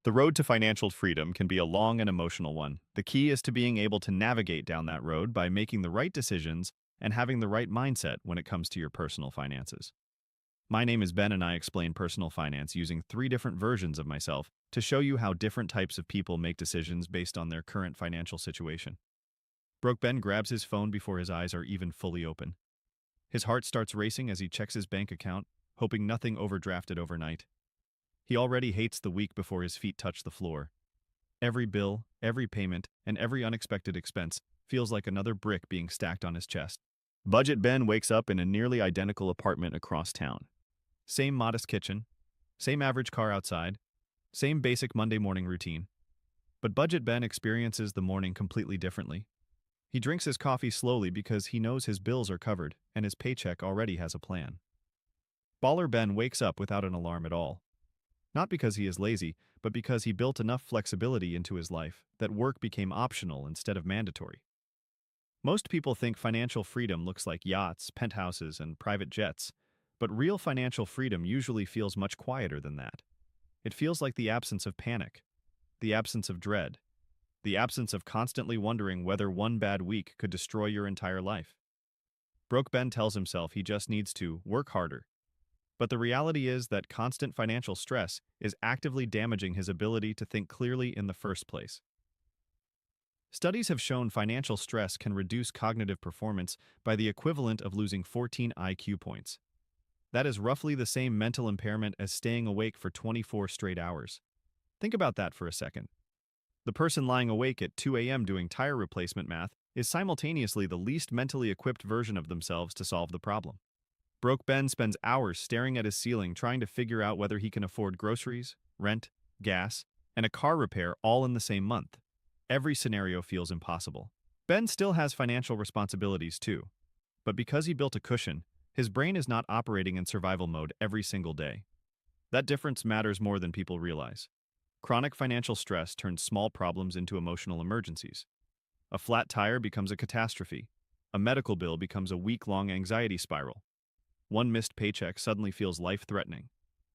The road to financial freedom can be a long and emotional one. The key is to being able to navigate down that road by making the right decisions and having the right mindset when it comes to your personal finances. My name is Ben and I explain personal finance using three different versions of myself to show you how different types of people make decisions based on their current financial situation. Broke Ben grabs his phone before his eyes are even fully open. His heart starts racing as he checks his bank account, hoping nothing overdrafted overnight. He already hates the week before his feet touch the floor. Every bill, every payment, and every unexpected expense feels like another brick being stacked on his chest. Budget Ben wakes up in a nearly identical apartment across town. Same modest kitchen, same average car outside, same basic Monday morning routine. But Budget Ben experiences the morning completely differently. He drinks his coffee slowly because he knows his bills are covered and his paycheck already has a plan. Baller Ben wakes up without an alarm at all. Not because he is lazy, but because he built enough flexibility into his life that work became optional instead of mandatory. Most people think financial freedom looks like yachts, penthouses, and private jets, but real financial freedom usually feels much quieter than that. It feels like the absence of panic, the absence of dread, the absence of constantly wondering whether one bad week could destroy your entire life. Broke Ben tells himself he just needs to work harder. But the reality is that constant financial stress is actively damaging his ability to think clearly in the first place. Studies have shown financial stress can reduce cognitive performance by the equivalent of losing 14 IQ points. That is roughly the same mental impairment as staying awake for 24 straight hours. Think about that for a second. The person lying awake at 2 a.m. doing tire replacement math is simultaneously the least mentally equipped version of themselves to solve the problem. Broke Ben spends hours staring at his ceiling trying to figure out whether he can afford groceries, rent, gas, and a car repair all in the same month. Every scenario feels impossible. Ben still has financial responsibilities too, but because he built a cushion, his brain is not operating in survival mode every single day. That difference matters more than people realize. Chronic financial stress turns small problems into emotional emergencies. A flat tire becomes a catastrophe. A medical bill becomes a week-long anxiety spiral. One missed paycheck suddenly feels life-threatening.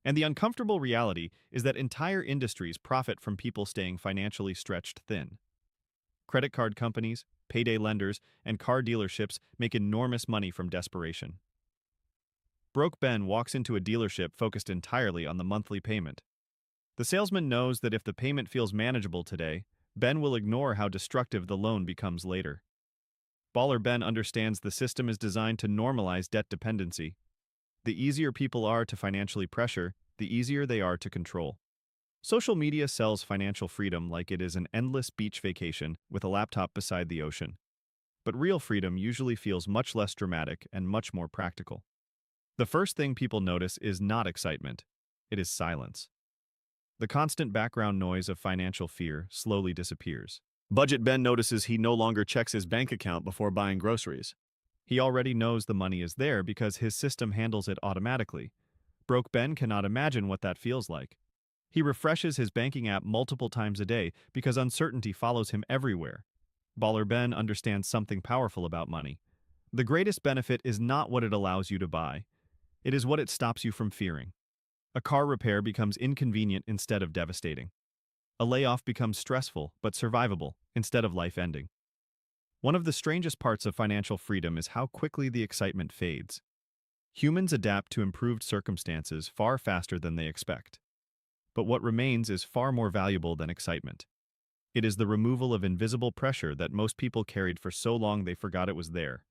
And the uncomfortable reality is that entire industries profit from people staying financially stretched thin. Credit card companies, payday lenders, and car dealerships make enormous money from desperation. Broke Ben walks into a dealership focused entirely on the monthly payment. The salesman knows that if the payment feels manageable today, Ben will ignore how destructive the loan becomes later. Baller Ben understands the system is designed to normalize debt dependency. The easier people are to financially pressure, the easier they are to control. Social media sells financial freedom like it is an endless beach vacation with a laptop beside the ocean. But real freedom usually feels much less dramatic and much more practical. The first thing people notice is not excitement, it is silence. The constant background noise of financial fear slowly disappears. Budget Ben notices he no longer checks his bank account before buying groceries. He already knows the money is there because his system handles it automatically. Broke Ben cannot imagine what that feels like. He refreshes his banking app multiple times a day because uncertainty follows him everywhere. Baller Ben understands something powerful about money. The greatest benefit is not what it allows you to buy. It is what it stops you from fearing. A car repair becomes inconvenient instead of devastating. A layoff becomes stressful but survivable instead of life-ending. One of the strangest parts of financial freedom is how quickly the excitement fades. Humans adapt to improved circumstances far faster than they expect. But what remains is far more valuable than excitement. It is the removal of invisible pressure that most people carried for so long they forgot it was there.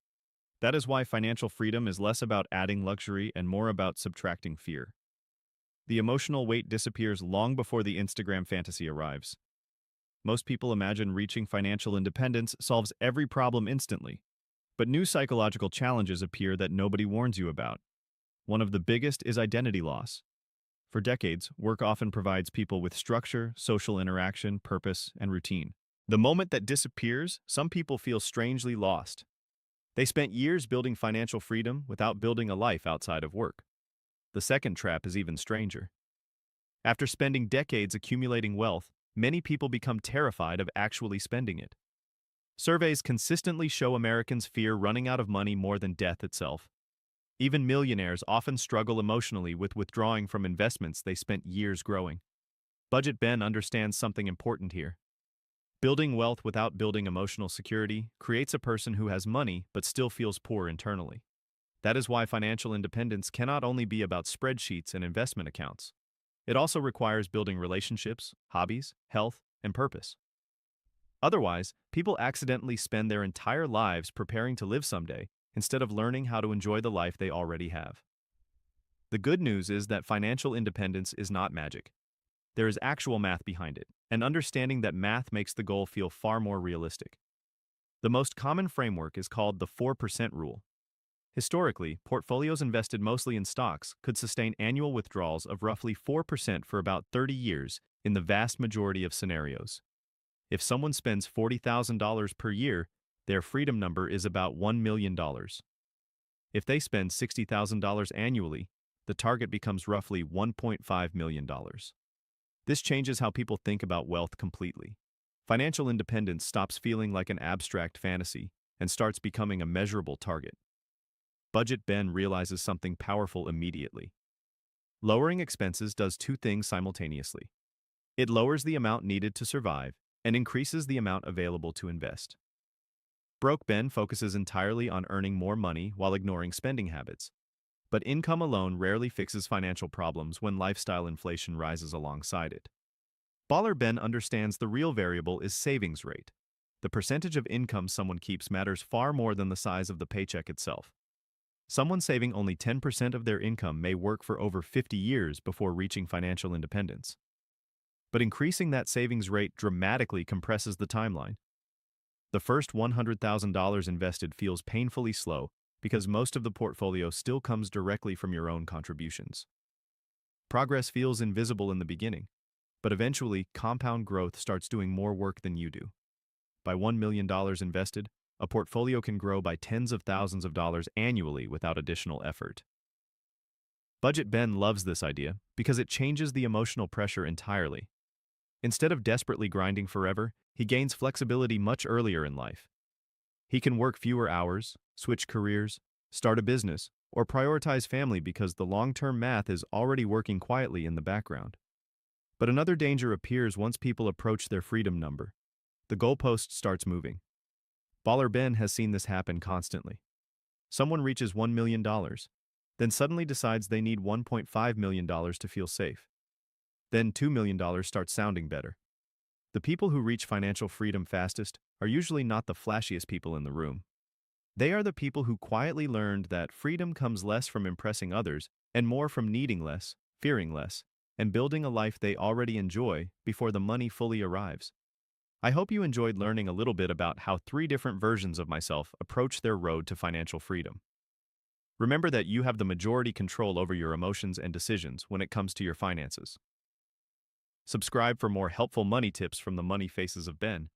That is why financial freedom is less about adding luxury and more about subtracting fear. The emotional weight disappears long before the Instagram fantasy arrives. Most people imagine reaching financial independence solves every problem instantly. But new psychological challenges appear that nobody warns you about. One of the biggest is identity loss. For decades, work often provides people with structure, social interaction, purpose, and routine. The moment that disappears, some people feel strangely lost. They spent years building financial freedom without building a life outside of work. The second trap is even stranger. After spending decades accumulating wealth, many people become terrified of actually spending it. Surveys consistently show Americans fear running out of money more than death itself. Even millionaires often struggle emotionally with withdrawing from investments they spent years growing. Budget Ben understands something important here. Building wealth without building emotional security creates a person who has money but still feels poor internally. That is why financial independence cannot only be about spreadsheets and investment accounts. It also requires building relationships, hobbies, health, and purpose. Otherwise, people accidentally spend their entire lives preparing to live someday instead of learning how to enjoy the life they already have. The good news is that financial independence is not magic. There is actual math behind it, and understanding that math makes the goal feel far more realistic. The most common framework is called the 4% rule. Historically, portfolios invested mostly in stocks could sustain annual withdrawals of roughly 4% for about 30 years in the vast majority of scenarios. If someone spends $40,000 per year, their freedom number is about $1 million. If they spend $60,000 annually, the target becomes roughly $1.5 million. This changes how people think about wealth completely. Financial independence stops feeling like an abstract fantasy and starts becoming a measurable target. Budget Ben realizes something powerful immediately. Lowering expenses does two things simultaneously. It lowers the amount needed to survive and increases the amount available to invest. Broke Ben focuses entirely on earning more money while ignoring spending habits. But income alone rarely fixes financial problems when lifestyle inflation rises alongside it. Baller Ben understands the real variable is savings rate. The percentage of income someone keeps matters far more than the size of the paycheck itself. Someone saving only 10% of their income may work for over 50 years before reaching financial independence. But increasing that savings rate dramatically compresses the timeline. The first $100,000 invested feels painfully slow because most of the portfolio still comes directly from your own contributions. Progress feels invisible in the beginning, but eventually compound growth starts doing more work than you do. By $1 million invested, a portfolio can grow by tens of thousands of dollars annually without additional effort. Budget Ben loves this idea because it changes the emotional pressure entirely. Instead of desperately grinding forever, he gains flexibility much earlier in life. He can work fewer hours, switch careers, start a business, or prioritize family because the long-term math is already working quietly in the background. But another danger appears once people approach their freedom number. The goalpost starts moving. Baller Ben has seen this happen constantly. Someone reaches $1 million, then suddenly decides they need $1.5 million to feel safe. Then $2 million starts sounding better. The people who reach financial freedom fastest are usually not the flashiest people in the room. They are the people who quietly learned that freedom comes less from impressing others and more from needing less, fearing less, and building a life they already enjoy before the money fully arrives. I hope you enjoyed learning a little bit about how 3 different versions of myself approach their road to financial freedom. Remember that you have the majority control over your emotions and decisions when it comes to your finances. Subscribe for more helpful money tips from the Money Faces of Ben.